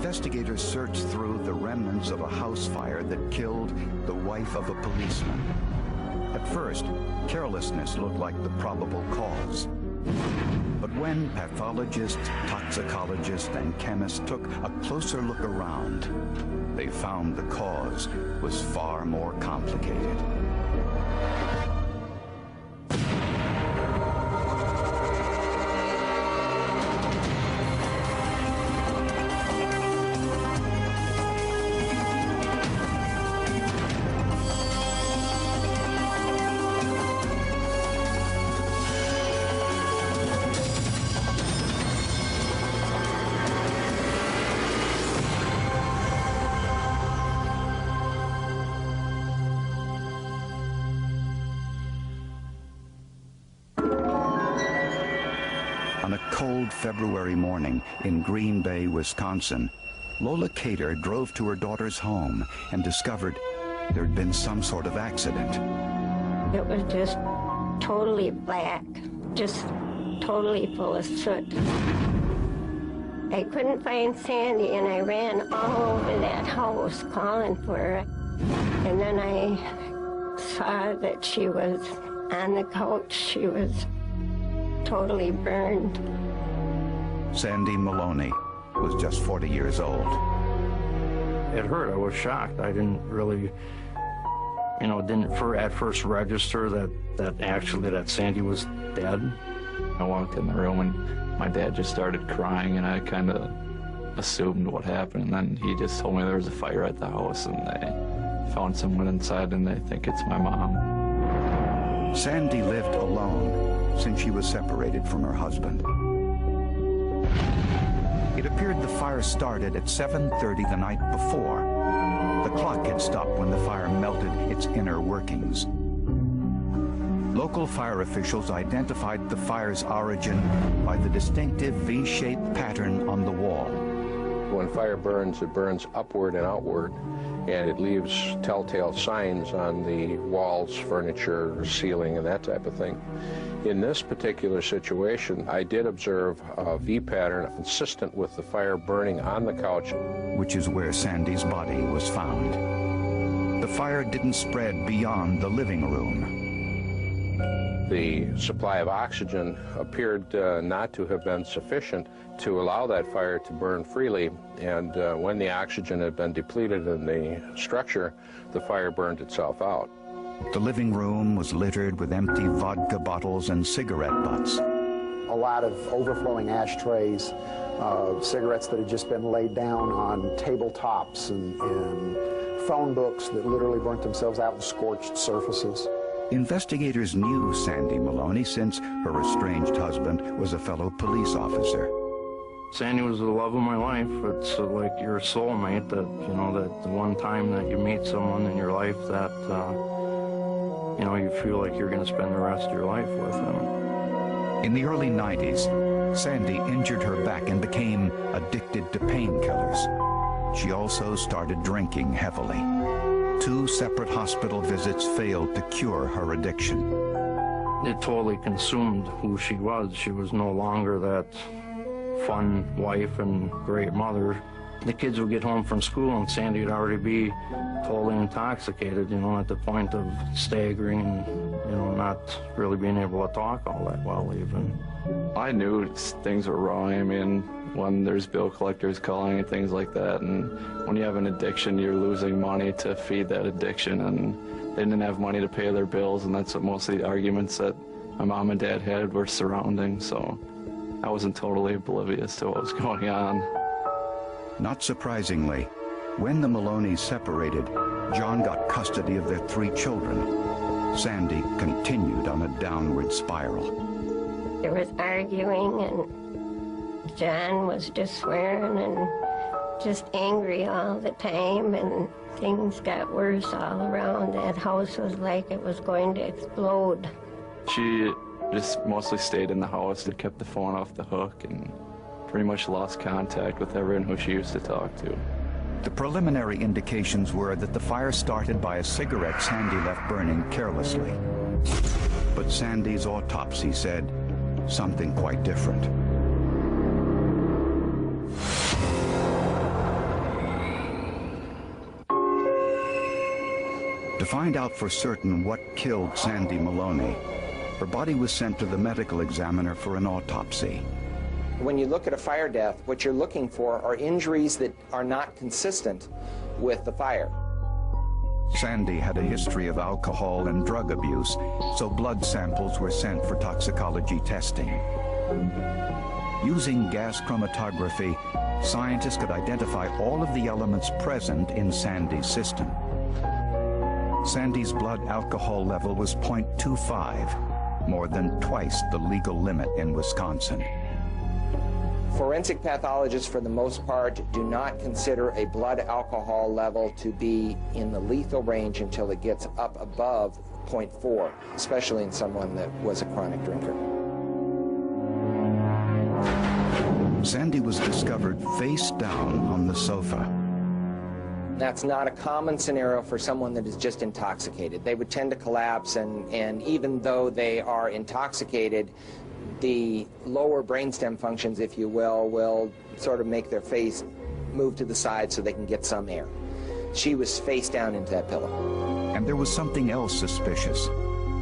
Investigators searched through the remnants of a house fire that killed the wife of a policeman. At first, carelessness looked like the probable cause. But when pathologists, toxicologists, and chemists took a closer look around, they found the cause was far more complicated. On a cold February morning in Green Bay, Wisconsin, Lola Cater drove to her daughter's home and discovered there'd been some sort of accident. It was just totally black, just totally full of soot. I couldn't find Sandy, and I ran all over that house calling for her. And then I saw that she was on the couch. She was totally burned. Sandy Maloney was just 40 years old. It hurt. I was shocked. I didn't really, didn't at first register that Sandy was dead. I walked in the room and my dad just started crying, and I kind of assumed what happened. And then he just told me there was a fire at the house and they found someone inside and they think it's my mom. Sandy lived alone since she was separated from her husband. It appeared the fire started at 7:30 the night before. The clock had stopped when the fire melted its inner workings. Local fire officials identified the fire's origin by the distinctive V-shaped pattern on the wall. When fire burns, it burns upward and outward, and it leaves telltale signs on the walls, furniture, ceiling, and that type of thing. In this particular situation, I did observe a V pattern consistent with the fire burning on the couch, which is where Sandy's body was found. The fire didn't spread beyond the living room. The supply of oxygen appeared not to have been sufficient to allow that fire to burn freely, and when the oxygen had been depleted in the structure, the fire burned itself out. The living room was littered with empty vodka bottles and cigarette butts. A lot of overflowing ashtrays, cigarettes that had just been laid down on tabletops, and phone books that literally burnt themselves out in scorched surfaces. Investigators knew Sandy Maloney since her estranged husband was a fellow police officer. Sandy was the love of my life. It's like your soulmate, that the one time that you meet someone in your life that you feel like you're going to spend the rest of your life with them. In the early 90s, Sandy injured her back and became addicted to painkillers. She also started drinking heavily. 2 separate hospital visits failed to cure her addiction. It totally consumed who she was. She was no longer that fun wife and great mother. The kids would get home from school and Sandy would already be totally intoxicated, at the point of staggering and, not really being able to talk all that well even. I knew things were wrong. I mean, when there's bill collectors calling and things like that, and when you have an addiction, you're losing money to feed that addiction, and they didn't have money to pay their bills, and that's what most of the arguments that my mom and dad had were surrounding, so I wasn't totally oblivious to what was going on. Not surprisingly, when the Maloneys separated, John got custody of their 3 children. Sandy continued on a downward spiral. There was arguing, and John was just swearing and just angry all the time, and things got worse all around. That house was like it was going to explode. She just mostly stayed in the house and kept the phone off the hook and pretty much lost contact with everyone who she used to talk to. The preliminary indications were that the fire started by a cigarette Sandy left burning carelessly. But Sandy's autopsy said something quite different. find out for certain what killed Sandy Maloney, her body was sent to the medical examiner for an autopsy. When you look at a fire death, what you're looking for are injuries that are not consistent with the fire. Sandy had a history of alcohol and drug abuse, so blood samples were sent for toxicology testing. Using gas chromatography, scientists could identify all of the elements present in Sandy's system. Sandy's blood alcohol level was 0.25, more than twice the legal limit in Wisconsin. Forensic pathologists, for the most part, do not consider a blood alcohol level to be in the lethal range until it gets up above 0.4, especially in someone that was a chronic drinker. Sandy was discovered face down on the sofa. That's not a common scenario for someone that is just intoxicated. They would tend to collapse, and even though they are intoxicated, the lower brainstem functions, if you will sort of make their face move to the side so they can get some air. She was face down into that pillow. And there was something else suspicious.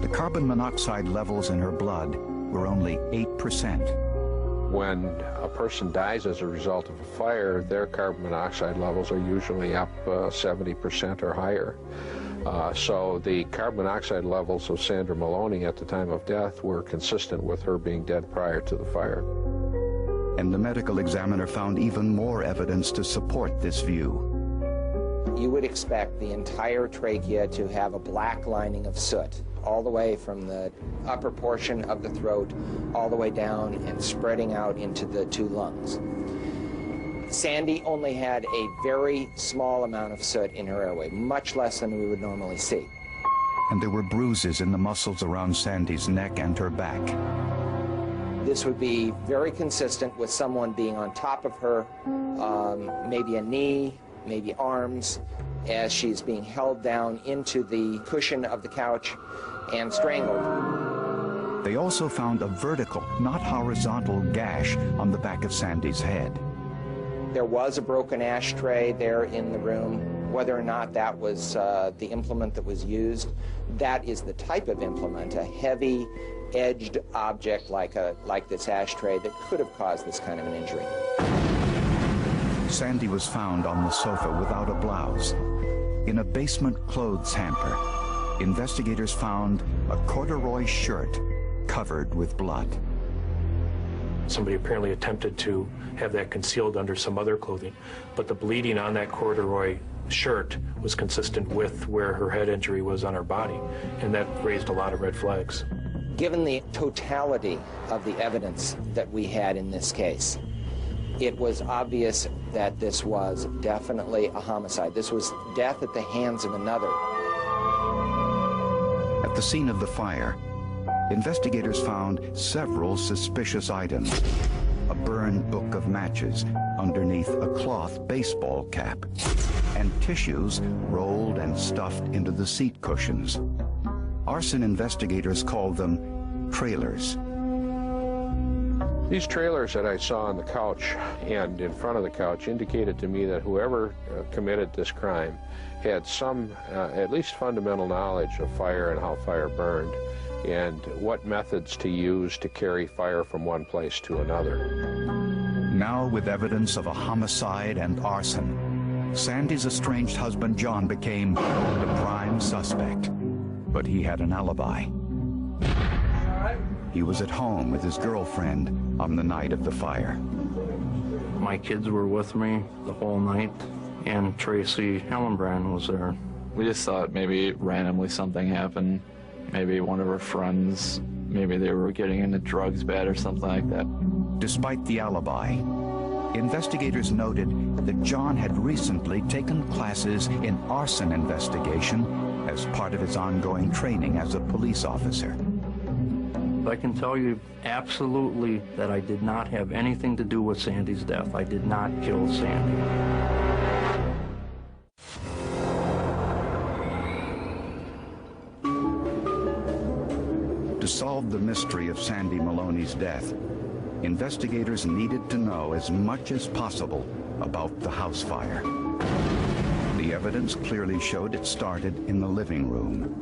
The carbon monoxide levels in her blood were only 8%. When a person dies as a result of a fire, their carbon monoxide levels are usually up 70% or higher. So the carbon monoxide levels of Sandra Maloney at the time of death were consistent with her being dead prior to the fire. And the medical examiner found even more evidence to support this view. You would expect the entire trachea to have a black lining of soot, all the way from the upper portion of the throat, all the way down and spreading out into the two lungs. Sandy only had a very small amount of soot in her airway, much less than we would normally see. And there were bruises in the muscles around Sandy's neck and her back. This would be very consistent with someone being on top of her, maybe a knee, maybe arms, as she's being held down into the cushion of the couch and strangled. They also found a vertical, not horizontal, gash on the back of Sandy's head. There was a broken ashtray there in the room. Whether or not that was the implement that was used, that is the type of implement, a heavy edged object like this ashtray that could have caused this kind of an injury. Sandy was found on the sofa without a blouse. In a basement clothes hamper, investigators found a corduroy shirt covered with blood. Somebody apparently attempted to have that concealed under some other clothing, but the bleeding on that corduroy shirt was consistent with where her head injury was on her body, and that raised a lot of red flags. Given the totality of the evidence that we had in this case, it was obvious that this was definitely a homicide. This was death at the hands of another. At the scene of the fire, investigators found several suspicious items. A burned book of matches underneath a cloth baseball cap, and tissues rolled and stuffed into the seat cushions. Arson investigators called them trailers. These trailers that I saw on the couch and in front of the couch indicated to me that whoever committed this crime had some, at least fundamental knowledge of fire and how fire burned, and what methods to use to carry fire from one place to another. Now, with evidence of a homicide and arson, Sandy's estranged husband John became the prime suspect. But he had an alibi. He was at home with his girlfriend on the night of the fire. My kids were with me the whole night, and Tracy Hillenbrand was there. We just thought maybe randomly something happened. Maybe one of her friends, maybe they were getting into drugs bad or something like that. Despite the alibi, investigators noted that John had recently taken classes in arson investigation as part of his ongoing training as a police officer. I can tell you absolutely that I did not have anything to do with Sandy's death. I did not kill Sandy. To solve the mystery of Sandy Maloney's death, investigators needed to know as much as possible about the house fire. The The evidence clearly showed it started in the living room.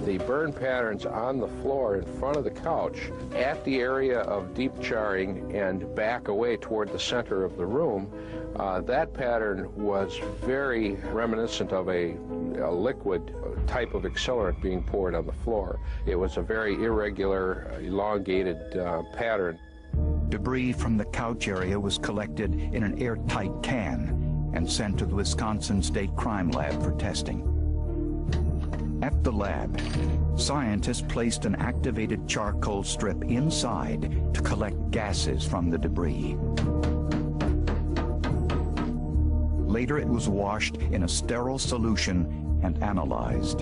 The burn patterns on the floor in front of the couch at the area of deep charring and back away toward the center of the room, that pattern was very reminiscent of a liquid type of accelerant being poured on the floor. It was a very irregular, elongated pattern. Debris from the couch area was collected in an airtight can and sent to the Wisconsin State Crime Lab for testing. At the lab, scientists placed an activated charcoal strip inside to collect gases from the debris. Later, it was washed in a sterile solution and analyzed.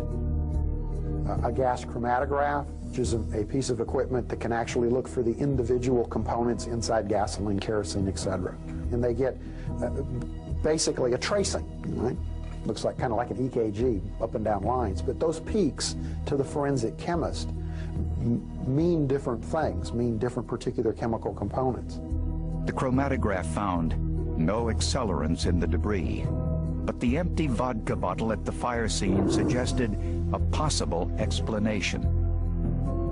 A gas chromatograph, which is a piece of equipment that can actually look for the individual components inside gasoline, kerosene, etc. And they get basically a tracing, right? Looks like kind of like an EKG, up and down lines. But those peaks to the forensic chemist mean different things, mean different particular chemical components. The chromatograph found no accelerants in the debris, but the empty vodka bottle at the fire scene suggested a possible explanation.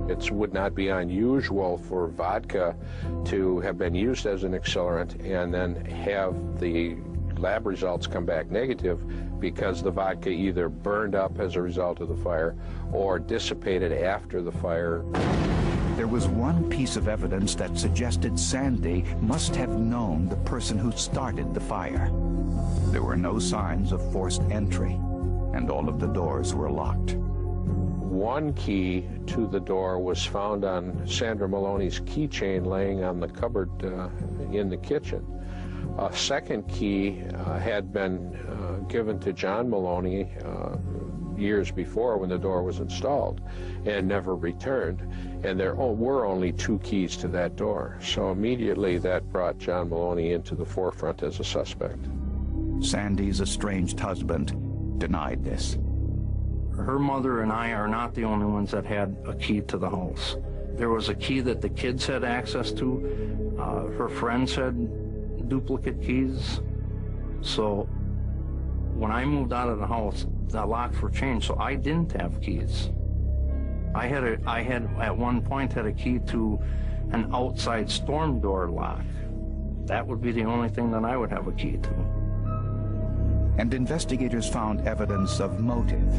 It would not be unusual for vodka to have been used as an accelerant and then have the lab results come back negative because the vodka either burned up as a result of the fire or dissipated after the fire. There was one piece of evidence that suggested Sandy must have known the person who started the fire. There were no signs of forced entry, and all of the doors were locked. One key to the door was found on Sandra Maloney's keychain laying on the cupboard in the kitchen. A second key had been given to John Maloney years before when the door was installed and never returned. And there were only two keys to that door. So immediately that brought John Maloney into the forefront as a suspect. Sandy's estranged husband denied this. Her mother and I are not the only ones that had a key to the house. There was a key that the kids had access to. Her friends had duplicate keys. So when I moved out of the house, the locks were changed, so I didn't have keys. I had at one point had a key to an outside storm door lock. That would be the only thing that I would have a key to. And investigators found evidence of motive.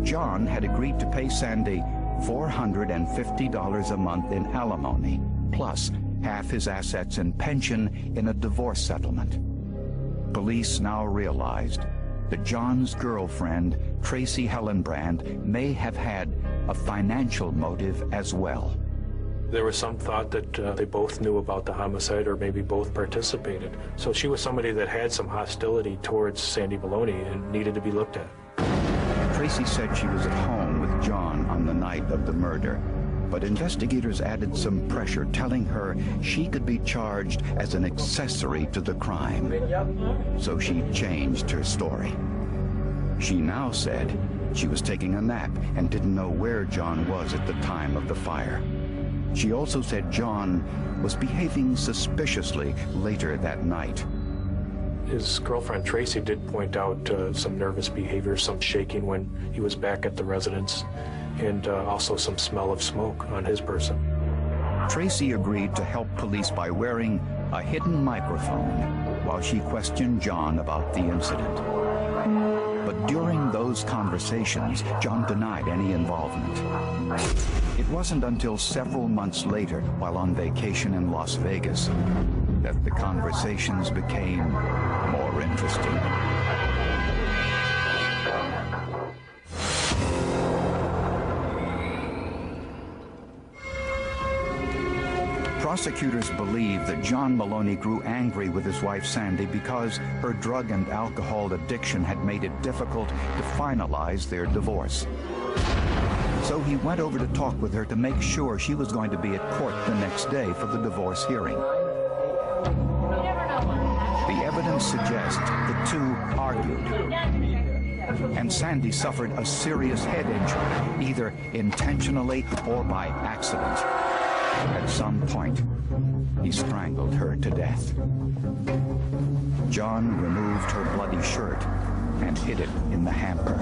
John had agreed to pay Sandy $450 a month in alimony, plus half his assets and pension in a divorce settlement. Police now realized that John's girlfriend, Tracy Hellenbrand, may have had a financial motive as well. There was some thought that they both knew about the homicide or maybe both participated. So she was somebody that had some hostility towards Sandy Maloney and needed to be looked at. Tracy said she was at home with John on the night of the murder, but investigators added some pressure, telling her she could be charged as an accessory to the crime. So she changed her story. She now said she was taking a nap and didn't know where John was at the time of the fire. She also said John was behaving suspiciously later that night. His girlfriend Tracy did point out some nervous behavior, some shaking when he was back at the residence, and also some smell of smoke on his person. Tracy agreed to help police by wearing a hidden microphone while she questioned John about the incident. But during those conversations, John denied any involvement. It wasn't until several months later, while on vacation in Las Vegas, that the conversations became more interesting. Prosecutors believe that John Maloney grew angry with his wife Sandy because her drug and alcohol addiction had made it difficult to finalize their divorce. So he went over to talk with her to make sure she was going to be at court the next day for the divorce hearing. The evidence suggests the two argued, and Sandy suffered a serious head injury, either intentionally or by accident. At some point, he strangled her to death. John removed her bloody shirt and hid it in the hamper.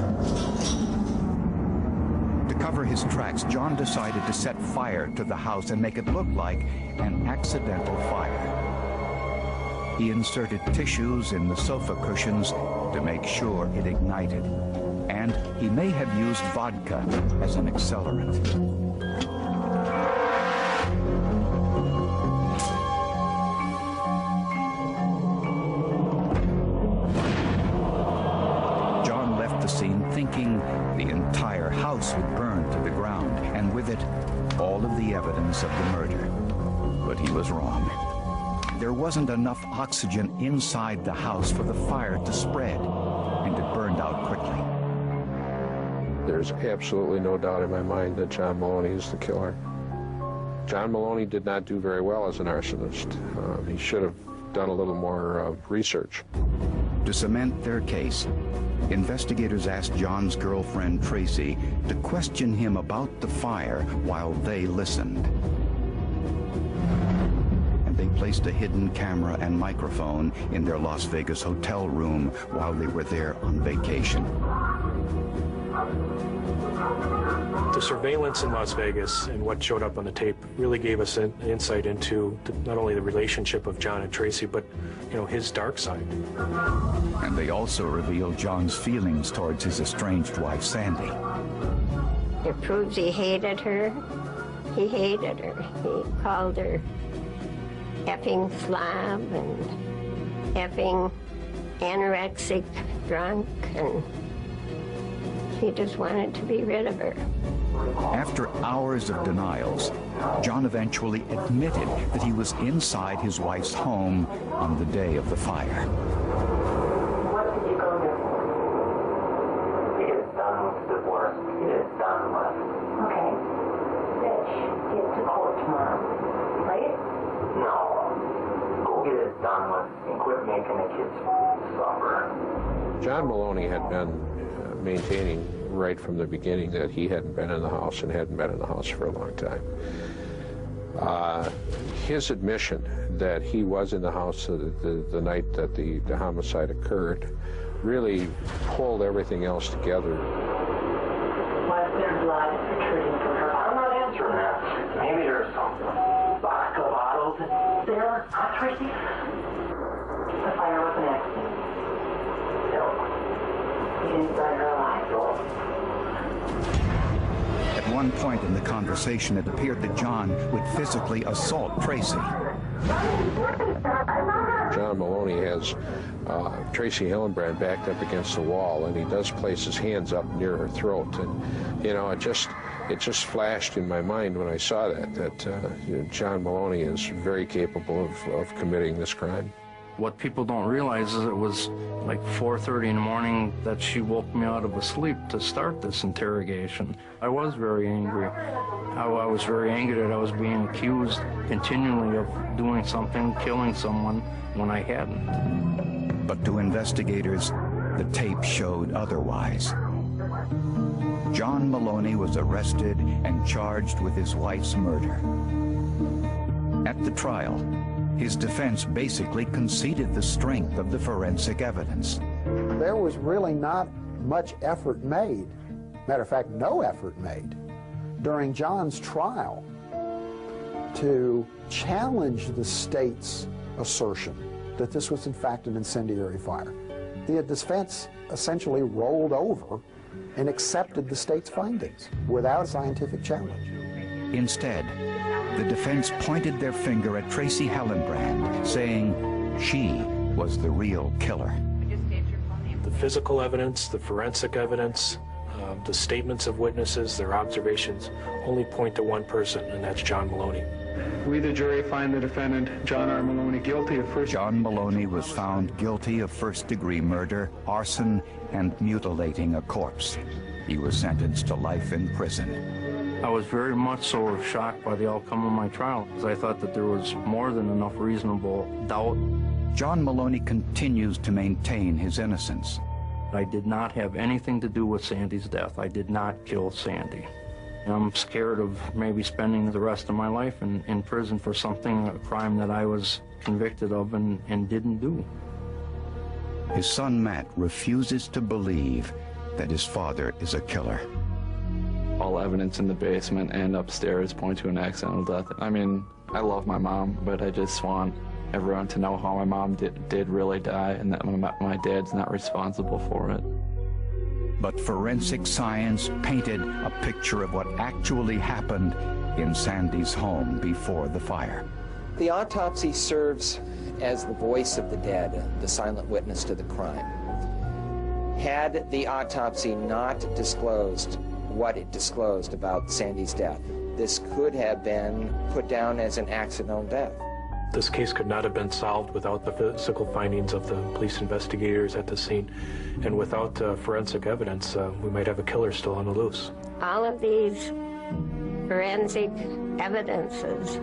To cover his tracks, John decided to set fire to the house and make it look like an accidental fire. He inserted tissues in the sofa cushions to make sure it ignited, and he may have used vodka as an accelerant. John left the scene thinking the entire house would burn to the ground, and with it, all of the evidence of the murder. But he was wrong. There wasn't enough oxygen inside the house for the fire to spread, and it burned out quickly. There's absolutely no doubt in my mind that John Maloney is the killer. John Maloney did not do very well as an arsonist. He should have done a little more research. To cement their case, investigators asked John's girlfriend, Tracy, to question him about the fire while they listened. And they placed a hidden camera and microphone in their Las Vegas hotel room while they were there on vacation. The surveillance in Las Vegas and what showed up on the tape really gave us an insight into not only the relationship of John and Tracy, but his dark side. And they also revealed John's feelings towards his estranged wife, Sandy. It proves he hated her. He hated her. He called her effing slob and effing anorexic drunk, and he just wanted to be rid of her. After hours of denials, John eventually admitted that he was inside his wife's home on the day of the fire. What did you go there for? To get it done with the divorce. To get it done with. Okay. Let's get to court tomorrow, right? No. Go get it done with and quit making the kids suffer. John Maloney had been maintaining right from the beginning that he hadn't been in the house and hadn't been in the house for a long time. His admission that he was in the house the night that the homicide occurred really pulled everything else together. Was there blood protruding from her body? I'm not answering that. Maybe there's some vodka bottles there, huh, Tracy? The fire was an accident. No. You didn't burn her alive, though. At one point in the conversation, it appeared that John would physically assault Tracy. John Maloney has Tracy Hillenbrand backed up against the wall, and he does place his hands up near her throat. And, it just flashed in my mind when I saw that John Maloney is very capable of committing this crime. What people don't realize is it was like 4:30 in the morning that she woke me out of a sleep to start this interrogation. I was very angry. I was very angry that I was being accused continually of doing something, killing someone, when I hadn't. But to investigators, the tape showed otherwise. John Maloney was arrested and charged with his wife's murder. At the trial, his defense basically conceded the strength of the forensic evidence. There was really not much effort made, matter of fact, no effort made, during John's trial to challenge the state's assertion that this was in fact an incendiary fire. The defense essentially rolled over and accepted the state's findings without scientific challenge. Instead, the defense pointed their finger at Tracy Hillenbrand, saying she was the real killer. The physical evidence, the forensic evidence, the statements of witnesses, their observations, only point to one person, and that's John Maloney. We, the jury, find the defendant, John R. Maloney, guilty of first... John Maloney was found guilty of first-degree murder, arson, and mutilating a corpse. He was sentenced to life in prison. I was very much so shocked by the outcome of my trial, because I thought that there was more than enough reasonable doubt. John Maloney continues to maintain his innocence. I did not have anything to do with Sandy's death. I did not kill Sandy. I'm scared of maybe spending the rest of my life in prison for something, a crime that I was convicted of and didn't do. His son Matt refuses to believe that his father is a killer. All evidence in the basement and upstairs point to an accidental death. I mean, I love my mom, but I just want everyone to know how my mom did really die and that my dad's not responsible for it. But forensic science painted a picture of what actually happened in Sandy's home before the fire. The autopsy serves as the voice of the dead, the silent witness to the crime. Had the autopsy not disclosed what it disclosed about Sandy's death, this could have been put down as an accidental death. This case could not have been solved without the physical findings of the police investigators at the scene. And without forensic evidence, we might have a killer still on the loose. All of these forensic evidences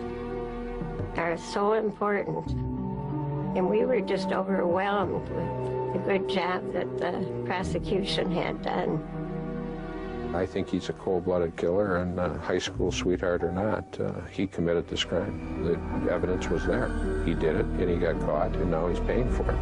are so important. And we were just overwhelmed with the good job that the prosecution had done. I think he's a cold-blooded killer, and high school sweetheart or not, he committed this crime. The evidence was there. He did it, and he got caught, and now he's paying for it.